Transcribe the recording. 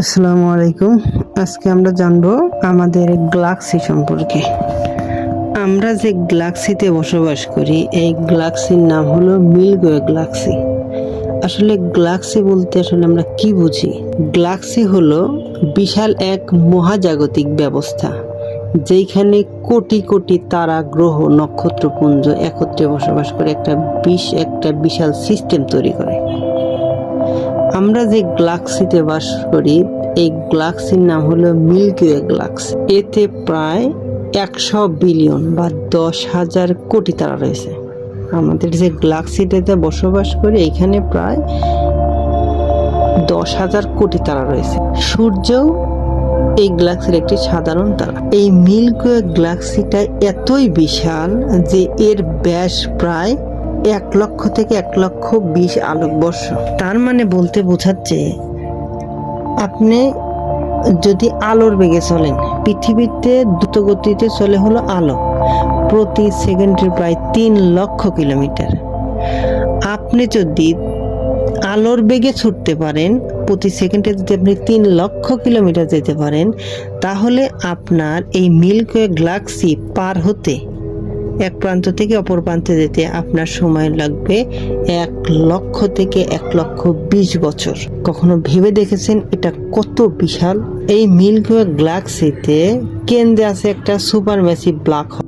আসসালামু আলাইকুম। আজকে আমরা জানবো আমাদের গ্যালাক্সি সম্পর্কে। আমরা যে গ্যালাক্সিতে বসবাস করি, এই গ্যালাক্সির নাম হলো মিল্কি ওয়ে গ্যালাক্সি। আসলে গ্যালাক্সি বলতে আসলে আমরা কি বুঝি? গ্যালাক্সি হলো বিশাল এক মহাজাগতিক ব্যবস্থা, যেখানে কোটি কোটি তারা, গ্রহ, নক্ষত্রপুঞ্জ একত্রে বসবাস করে একটা বিশাল সিস্টেম তৈরি করে। আমরা যে গ্যালাক্সিতে বাস করি, এই গ্যালাক্সির নাম হলো মিল্কি ওয়ে গ্যালাক্সি। এতে প্রায় 100 বিলিয়ন বা 10,000 কোটি তারা রয়েছে। আমাদের যে গ্যালাক্সিটাতে বসবাস করি, এখানে প্রায় 10,000 কোটি তারা রয়েছে। সূর্যও এই গ্যালাক্সির একটি সাধারণ তারা। এই মিল্কি ওয়ে গ্যালাক্সিটা এতই বিশাল যে এর ব্যাস প্রায় 1,00,000 থেকে 1,20,000 আলোকবর্ষ। তার মানে বলতে বোঝাচ্ছে, আপনি যদি আলোর বেগে চলেন, পৃথিবীতে দ্রুত গতিতে চলে হলো আলো প্রতি সেকেন্ডে প্রায় 3,00,000 কিলোমিটার। আপনি যদি আলোর বেগে ছুটতে পারেন, প্রতি সেকেন্ডে যদি আপনি 3,00,000 কিলোমিটার যেতে পারেন, তাহলে আপনার এই মিল্কি ওয়ে গ্যালাক্সি পার হতে, এক প্রান্ত থেকে অপর প্রান্তে যেতে আপনার সময় লাগবে 1,00,000 থেকে 1,20,000 বছর। কখনো ভেবে দেখেছেন এটা কত বিশাল? এই মিল্কি ওয়ে গ্যালাক্সিতে কেন্দ্রে আছে একটা সুপার ম্যাসিভ ব্ল্যাক হোল।